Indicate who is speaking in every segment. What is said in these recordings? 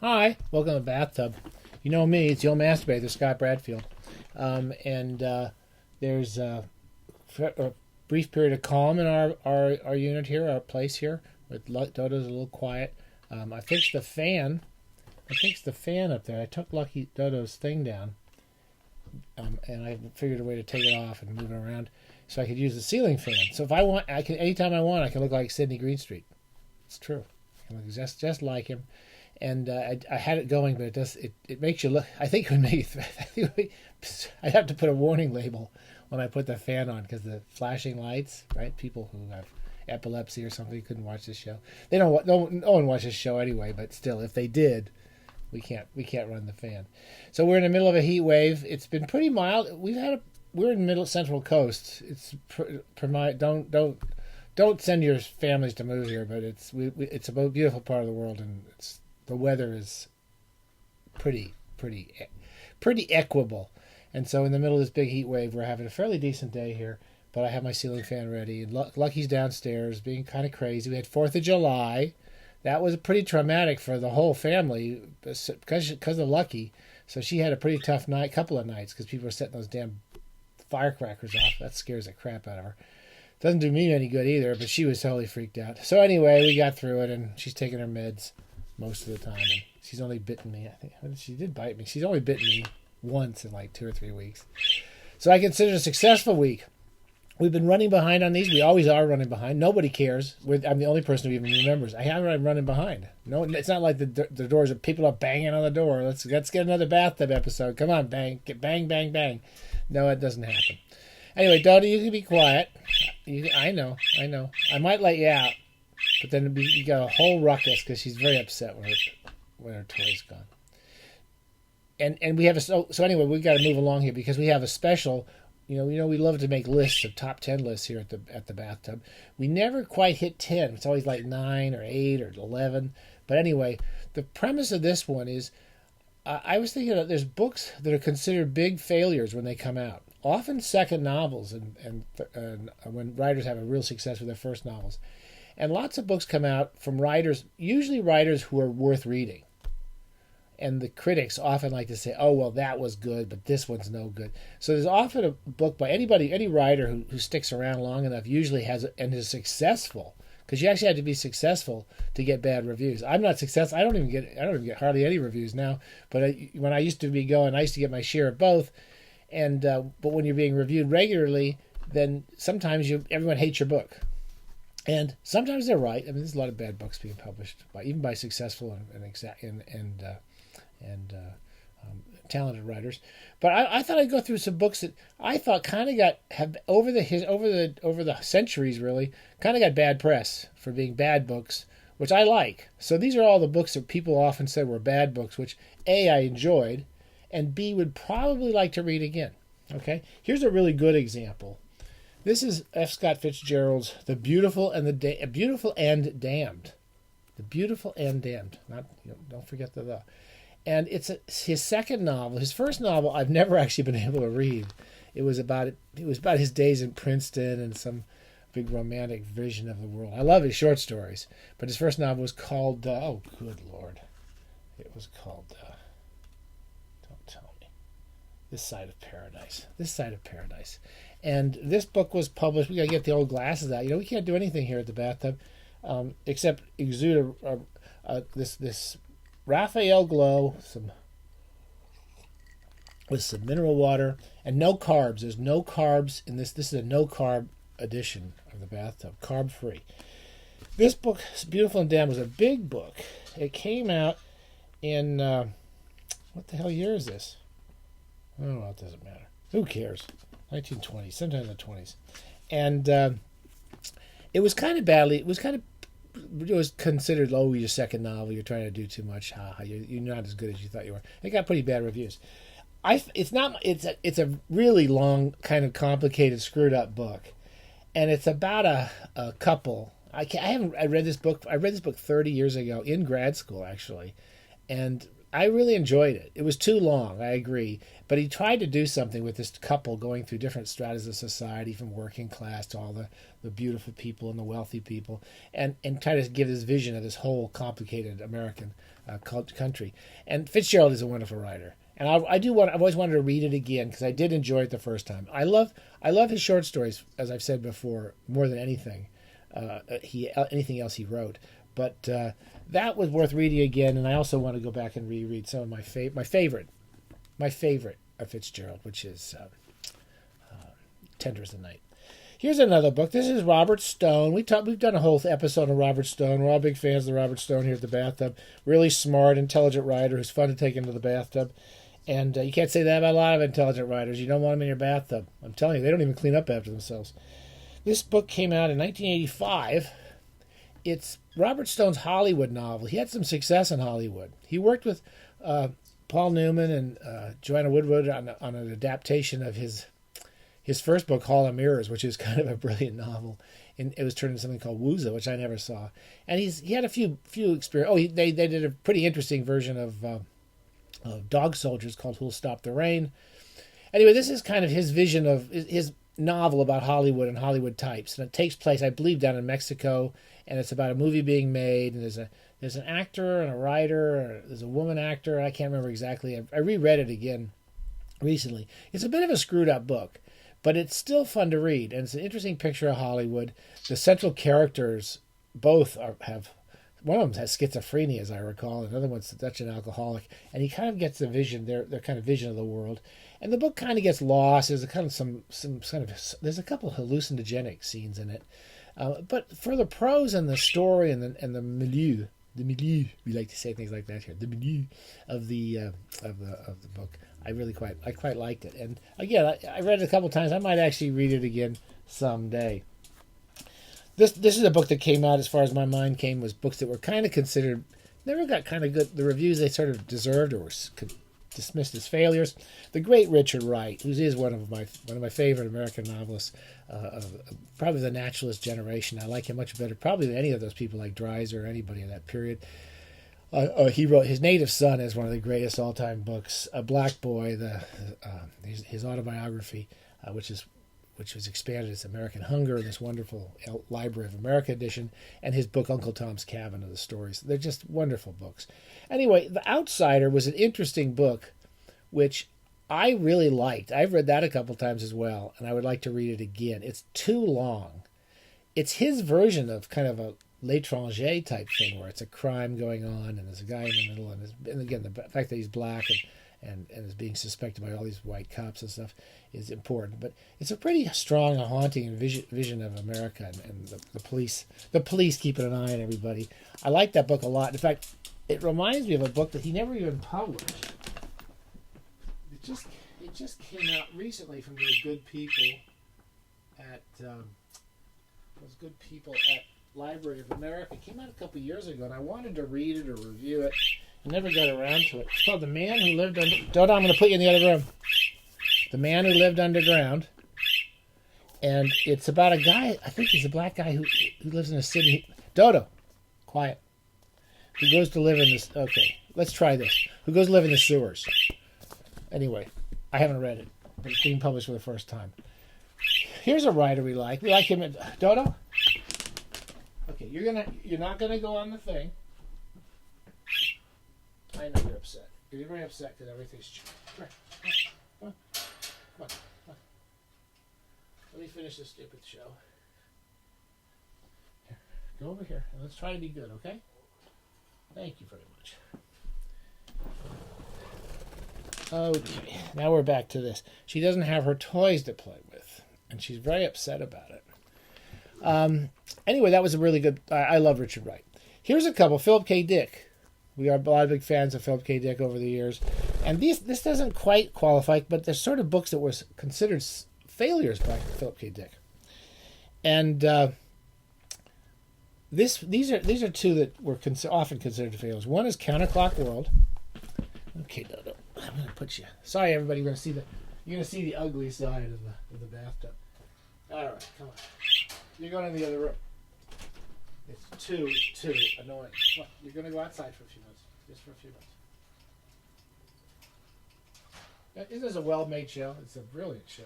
Speaker 1: Hi, welcome to Bathtub. You know me, it's the old masturbator, Scott Bradfield. And there's a brief period of calm in our unit here, our place here, with Dodo's a little quiet. I fixed the fan. I fixed the fan up there. I took Lucky Dodo's thing down, and I figured a way to take it off and move it around so I could use the ceiling fan. So if I want, I can anytime I want, I can look like Sidney Greenstreet. It's true. I can look just like him. And I had it going, but it makes you look. I think it would make. I'd have to put a warning label when I put the fan on because the flashing lights, right? People who have epilepsy or something couldn't watch this show. They don't. No one watches this show anyway. But still, if they did, we can't run the fan. So we're in the middle of a heat wave. It's been pretty mild. We're in the middle central coast. It's don't send your families to move here, but it's a beautiful part of the world, and the weather is pretty equable. And so in the middle of this big heat wave, we're having a fairly decent day here. But I have my ceiling fan ready, and Lucky's downstairs being kind of crazy. We had 4th of July. That was pretty traumatic for the whole family because of Lucky. So she had a pretty tough couple of nights, because people were setting those damn firecrackers off. That scares the crap out of her. Doesn't do me any good either, but she was totally freaked out. So anyway, we got through it, and she's taking her meds most of the time. And she's only bitten me. I think she did bite me. She's only bitten me once in like 2 or 3 weeks. So I consider it a successful week. We've been running behind on these. We always are running behind. Nobody cares. I'm the only person who even remembers. I haven't running behind. No, it's not like the doors are people are banging on the door. Let's get another bathtub episode. Come on, bang, bang, bang, bang. No, it doesn't happen. Anyway, Dodo, you can be quiet. I know. I might let you out, but then you got a whole ruckus because she's very upset when her toy's gone. And we have so anyway, we got to move along here because we have a special. We love to make lists of top 10 lists here at the bathtub. We never quite hit 10. It's always like 9 or 8 or 11. But anyway, the premise of this one is, I was thinking that there's books that are considered big failures when they come out. Often second novels, and when writers have a real success with their first novels. And lots of books come out from writers, usually writers who are worth reading. And the critics often like to say, oh, well, that was good, but this one's no good. So there's often a book by any writer who sticks around long enough usually is successful. Because you actually have to be successful to get bad reviews. I'm not successful. I don't even get hardly any reviews now. But when I used to be going, I used to get my share of both. And but when you're being reviewed regularly, then sometimes everyone hates your book, and sometimes they're right. I mean, there's a lot of bad books being published even by successful and talented writers. But I thought I'd go through some books that I thought kind of have over the centuries really kind of got bad press for being bad books, which I like. So these are all the books that people often said were bad books, which A, I enjoyed, and B, would probably like to read again. Okay, here's a really good example. This is F. Scott Fitzgerald's *The Beautiful and Beautiful and Damned*. The Beautiful and Damned. Not don't forget the. And it's his second novel. His first novel I've never actually been able to read. It was about his days in Princeton and some big romantic vision of the world. I love his short stories, but his first novel was called oh, good Lord, it was called. Tell me. This Side of Paradise. And this book was published. We got to get the old glasses out. We can't do anything here at the bathtub except exude this Raphael glow, with some mineral water, and no carbs. There's no carbs in this. This is a no carb edition of the bathtub, carb free. This book, Beautiful and Damned, was a big book. It came out in what the hell year is this? Oh, it doesn't matter. Who cares? 1920s, sometime in the 20s. And it was kind of badly, it was considered, oh, your second novel, you're trying to do too much, you're not as good as you thought you were. It got pretty bad reviews. It's a really long, kind of complicated, screwed up book. And it's about a couple. I read this book 30 years ago in grad school, actually. And I really enjoyed it. It was too long, I agree, but he tried to do something with this couple going through different stratas of society, from working class to all the beautiful people and the wealthy people, and try to give this vision of this whole complicated American country. And Fitzgerald is a wonderful writer, and I've always wanted to read it again because I did enjoy it the first time. I love his short stories, as I've said before, more than anything. Anything else he wrote, but that was worth reading again. And I also want to go back and reread some of my favorite of Fitzgerald, which is Tender as the Night. Here's another book. This is Robert Stone. We've done a whole episode on Robert Stone. We're all big fans of Robert Stone here at the Bathtub. Really smart, intelligent writer who's fun to take into the bathtub. And you can't say that about a lot of intelligent writers. You don't want them in your bathtub. I'm telling you, they don't even clean up after themselves. This book came out in 1985. It's Robert Stone's Hollywood novel. He had some success in Hollywood. He worked with Paul Newman and Joanna Woodward on an adaptation of his first book, Hall of Mirrors, which is kind of a brilliant novel. And it was turned into something called Wooza, which I never saw. And he had a few experience. Oh, they did a pretty interesting version of Dog Soldiers called Who'll Stop the Rain. Anyway, this is kind of his vision of his novel about Hollywood and Hollywood types, and it takes place, I believe, down in Mexico, and it's about a movie being made, and there's an actor and a writer, there's a woman actor, I can't remember exactly. I reread it again recently. It's a bit of a screwed up book, but it's still fun to read, and it's an interesting picture of Hollywood. The central characters both have, one of them has schizophrenia, as I recall, and the other one's Dutch and alcoholic, and he kind of gets the vision, their kind of vision of the world. And the book kind of gets lost. There's a kind of there's a couple of hallucinogenic scenes in it, but for the prose and the story and the milieu, we like to say things like that here. The milieu of the book, I quite liked it. And again, I read it a couple times. I might actually read it again someday. This is a book that came out, as far as my mind came, was books that were kind of considered, never got kind of good, the reviews they sort of deserved, or were dismissed as failures. The great Richard Wright, who is one of my favorite American novelists, probably the naturalist generation. I like him much better, probably than any of those people like Dreiser or anybody in that period. He wrote His Native Son as one of the greatest all-time books. A Black Boy, his autobiography, which was expanded as American Hunger in this wonderful Library of America edition, and his book Uncle Tom's Cabin of the Stories. They're just wonderful books. Anyway, The Outsider was an interesting book, which I really liked. I've read that a couple times as well, and I would like to read it again. It's too long. It's his version of kind of a L'Étranger type thing, where it's a crime going on, and there's a guy in the middle, and again, the fact that he's black and is being suspected by all these white cops and stuff is important. But it's a pretty strong, haunting vision of America and the police. The police keeping an eye on everybody. I like that book a lot. In fact, it reminds me of a book that he never even published. It just came out recently from those good people at Library of America. It came out a couple years ago, and I wanted to read it or review it. I never got around to it. It's called The Man Who Lived Under... Dodo, I'm going to put you in the other room. The Man Who Lived Underground. And it's about a guy, I think he's a black guy who lives in a city. Dodo, quiet. Who goes to live in this... Okay, let's try this. Who goes to live in the sewers. Anyway, I haven't read it, but it's being published for the first time. Here's a writer we like. We like him at... Dodo? Okay, you're not gonna go on the thing. I know you're upset. You're very upset because everything's changed. Come on. Let me finish this stupid show. Here, go over here and let's try to be good, okay? Thank you very much. Okay, now we're back to this. She doesn't have her toys to play with, and she's very upset about it. Anyway, that was a really good... I love Richard Wright. Here's a couple. Philip K. Dick. We are a lot of big fans of Philip K. Dick over the years. And this doesn't quite qualify, but they're sort of books that were considered failures by Philip K. Dick. And these are two that were often considered failures. One is Counterclock World. Okay, Dodo. I'm going to put you... Sorry, everybody. You're going to see the ugly side of the bathtub. All right, come on. You're going in the other room. It's too annoying. Look, you're going to go outside for a few minutes. Just for a few minutes. Isn't this a well-made show? It's a brilliant show.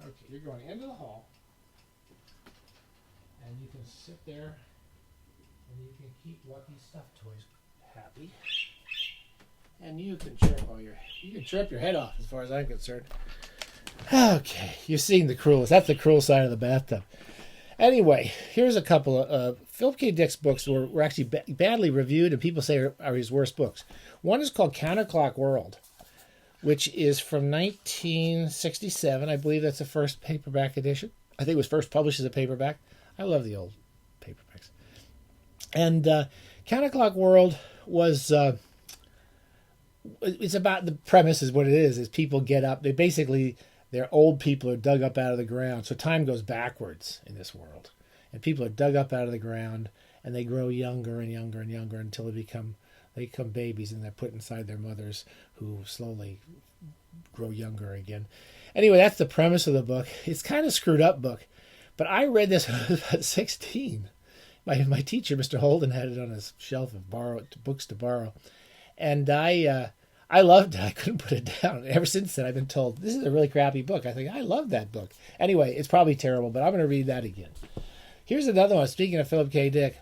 Speaker 1: Okay, you're going into the hall, and you can sit there, and you can keep Lucky stuffed toys happy, and you can chirp your head off as far as I'm concerned. Okay, you're seeing the cruelest. That's the cruel side of the bathtub. Anyway, here's a couple of Philip K. Dick's books were actually badly reviewed, and people say are his worst books. One is called Counterclock World, which is from 1967. I believe that's the first paperback edition. I think it was first published as a paperback. I love the old paperbacks. And Counterclock World was... it's about the premise is what it is people get up. They're old people are dug up out of the ground. So time goes backwards in this world. And people are dug up out of the ground, and they grow younger and younger and younger until they become babies, and they're put inside their mothers, who slowly grow younger again. Anyway, that's the premise of the book. It's kind of screwed up book. But I read this when I was about 16. My teacher, Mr. Holden, had it on his shelf of books to borrow. And I loved it. I couldn't put it down. Ever since then, I've been told, this is a really crappy book. I think, I love that book. Anyway, it's probably terrible, but I'm going to read that again. Here's another one. Speaking of Philip K. Dick,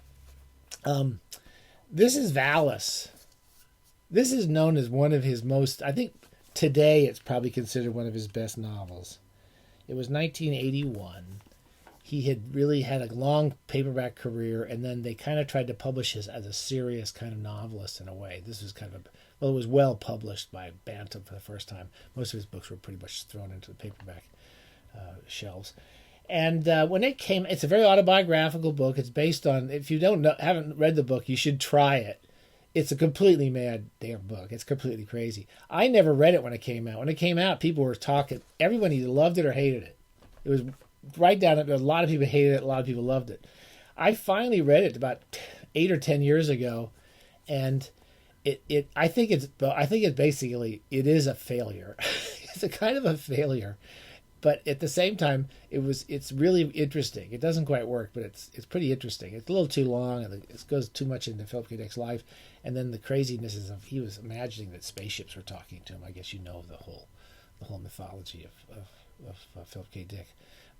Speaker 1: this is Valis. This is known as one of his most, I think today it's probably considered one of his best novels. It was 1981. He had really had a long paperback career, and then they kind of tried to publish him as a serious kind of novelist in a way. This was kind of it was well published by Bantam for the first time. Most of his books were pretty much thrown into the paperback shelves. And when it came, it's a very autobiographical book. It's based on, if you haven't read the book, you should try it. It's a completely mad damn book. It's completely crazy. I never read it when it came out. When it came out, people were talking. Everyone either loved it or hated it. It was right down. A lot of people hated it. A lot of people loved it. I finally read it about 8 or 10 years ago, and I think it's basically it is a failure. It's a kind of a failure. But at the same time, it's really interesting. It doesn't quite work, but it's pretty interesting. It's a little too long, and it goes too much into Philip K. Dick's life. And then the craziness is he was imagining that spaceships were talking to him. I guess you know the whole mythology of Philip K. Dick,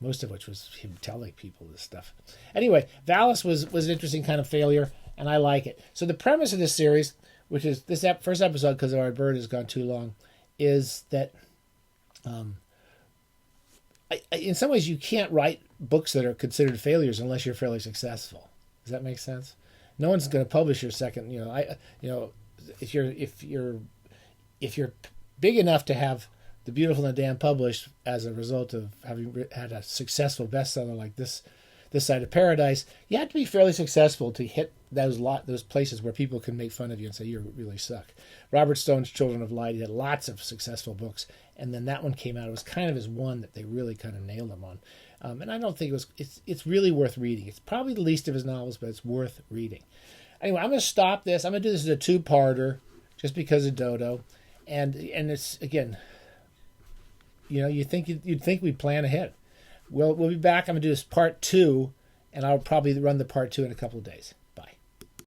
Speaker 1: most of which was him telling people this stuff. Anyway, Valis was an interesting kind of failure, and I like it. So the premise of this series, which is this first episode, because our bird has gone too long, is that... in some ways, you can't write books that are considered failures unless you're fairly successful. Does that make sense? No one's going to publish your second. If you're big enough to have The Beautiful and the Damned published as a result of having had a successful bestseller like this Side of Paradise, you have to be fairly successful to hit those places where people can make fun of you and say you really suck. Robert Stone's Children of Light, he had lots of successful books, and then that one came out. It was kind of his one that they really kind of nailed him on. And I don't think it's really worth reading. It's probably the least of his novels, but it's worth reading. Anyway, I'm going to stop this. I'm going to do this as a two-parter just because of Dodo. And it's, again, you'd think we'd plan ahead. We'll be back. I'm going to do this part 2, and I'll probably run the part 2 in a couple of days.